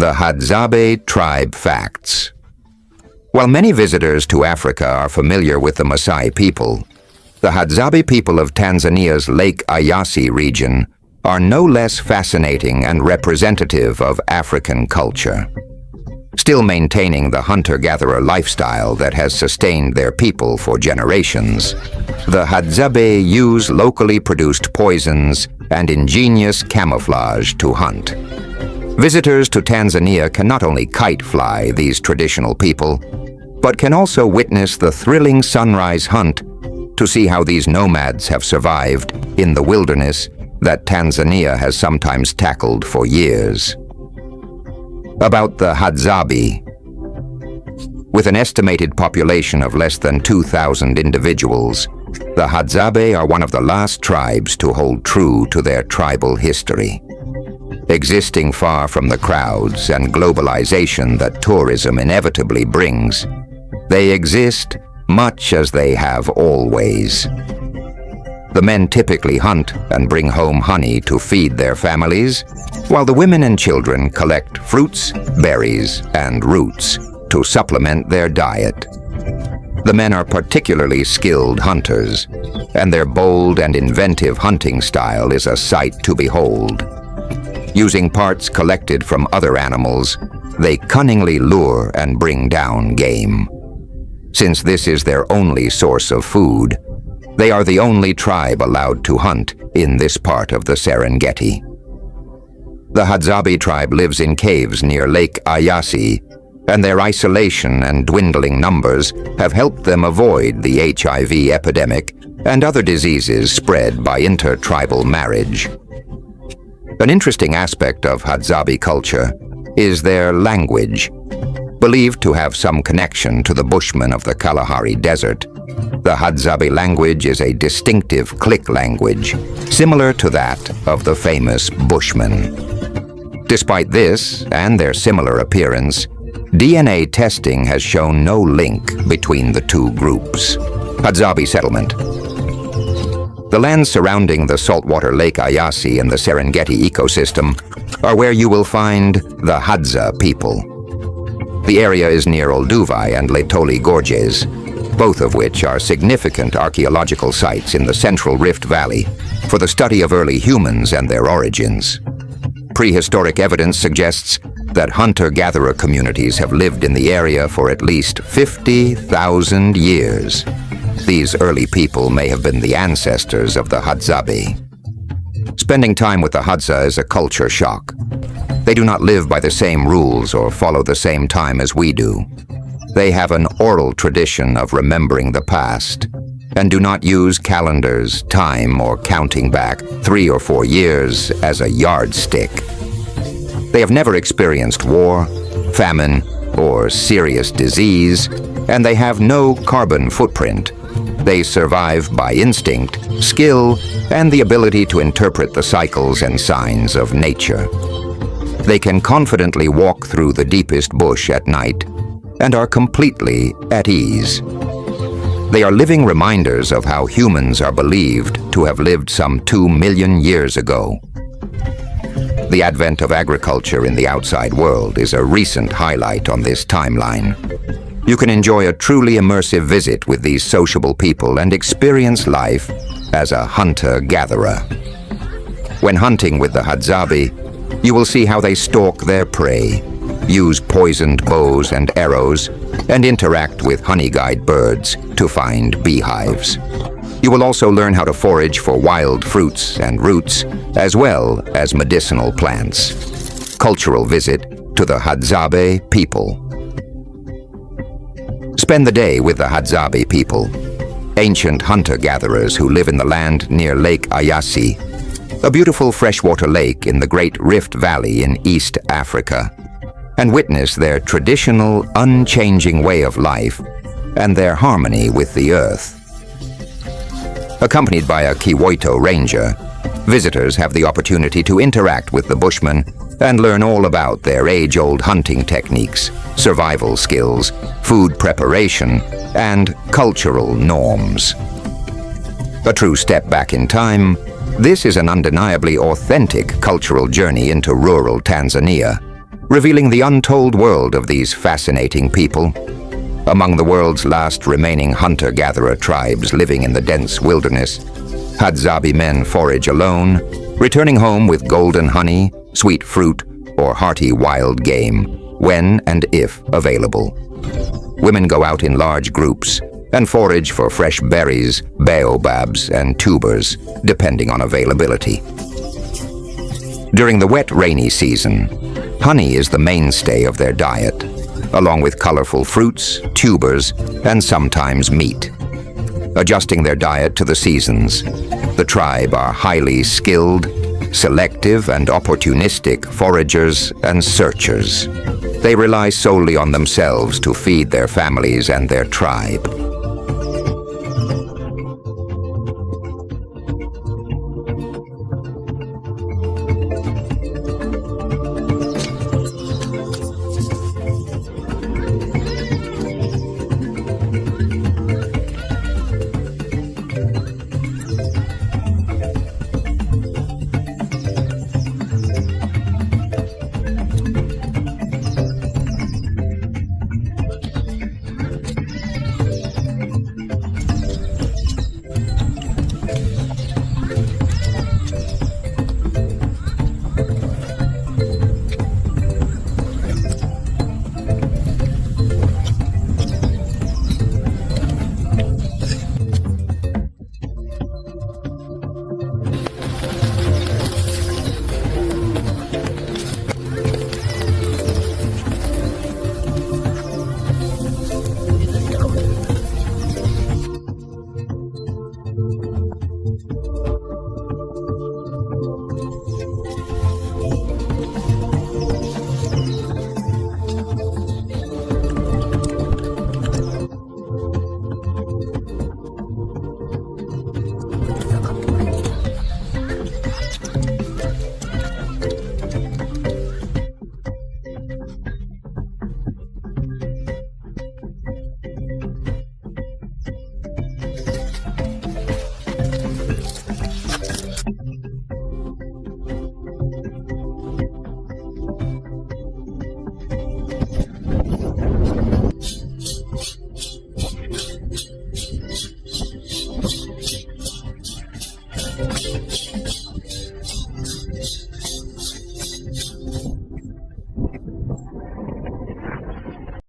The Hadzabe Tribe Facts. While many visitors to Africa are familiar with the Maasai people, the Hadzabe people of Tanzania's Lake Eyasi region are no less fascinating and representative of African culture. Still maintaining the hunter-gatherer lifestyle that has sustained their people for generations, the Hadzabe use locally produced poisons and ingenious camouflage to hunt. Visitors to Tanzania can not only kite fly these traditional people, but can also witness the thrilling sunrise hunt to see how these nomads have survived in the wilderness that Tanzania has sometimes tackled for years. About the Hadzabe. With an estimated population of less than 2,000 individuals, the Hadzabe are one of the last tribes to hold true to their tribal history. Existing far from the crowds and globalization that tourism inevitably brings, they exist much as they have always. The men typically hunt and bring home honey to feed their families, while the women and children collect fruits, berries, and roots to supplement their diet. The men are particularly skilled hunters, and their bold and inventive hunting style is a sight to behold. Using parts collected from other animals, they cunningly lure and bring down game. Since this is their only source of food, they are the only tribe allowed to hunt in this part of the Serengeti. The Hadzabe tribe lives in caves near Lake Eyasi, and their isolation and dwindling numbers have helped them avoid the HIV epidemic and other diseases spread by intertribal marriage. An interesting aspect of Hadzabe culture is their language. Believed to have some connection to the Bushmen of the Kalahari Desert, the Hadzabe language is a distinctive click language, similar to that of the famous Bushmen. Despite this and their similar appearance, DNA testing has shown no link between the two groups. Hadzabe settlement. The lands surrounding the saltwater Lake Eyasi and the Serengeti ecosystem are where you will find the Hadza people. The area is near Olduvai and Letoli Gorges, both of which are significant archaeological sites in the Central Rift Valley for the study of early humans and their origins. Prehistoric evidence suggests that hunter-gatherer communities have lived in the area for at least 50,000 years. These early people may have been the ancestors of the Hadzabe. Spending time with the Hadza is a culture shock. They do not live by the same rules or follow the same time as we do. They have an oral tradition of remembering the past and do not use calendars, time, or counting back 3 or 4 years as a yardstick. They have never experienced war, famine, or serious disease, and they have no carbon footprint. They survive by instinct, skill, and the ability to interpret the cycles and signs of nature. They can confidently walk through the deepest bush at night and are completely at ease. They are living reminders of how humans are believed to have lived some 2 million years ago. The advent of agriculture in the outside world is a recent highlight on this timeline. You can enjoy a truly immersive visit with these sociable people and experience life as a hunter-gatherer. When hunting with the Hadzabe, you will see how they stalk their prey, use poisoned bows and arrows, and interact with honey-guide birds to find beehives. You will also learn how to forage for wild fruits and roots, as well as medicinal plants. Cultural visit to the Hadzabe people. Spend the day with the Hadzabe people, ancient hunter-gatherers who live in the land near Lake Eyasi, a beautiful freshwater lake in the Great Rift Valley in East Africa, and witness their traditional, unchanging way of life and their harmony with the earth. Accompanied by a Kiwoito ranger, visitors have the opportunity to interact with the Bushmen and learn all about their age-old hunting techniques, survival skills, food preparation, and cultural norms. A true step back in time, this is an undeniably authentic cultural journey into rural Tanzania, revealing the untold world of these fascinating people. Among the world's last remaining hunter-gatherer tribes living in the dense wilderness, Hadzabe men forage alone, returning home with golden honey, sweet fruit, or hearty wild game, when and if available. Women go out in large groups and forage for fresh berries, baobabs, and tubers, depending on availability. During the wet, rainy season, honey is the mainstay of their diet, along with colorful fruits, tubers, and sometimes meat. Adjusting their diet to the seasons, the tribe are highly skilled, selective, and opportunistic foragers and searchers. They rely solely on themselves to feed their families and their tribe.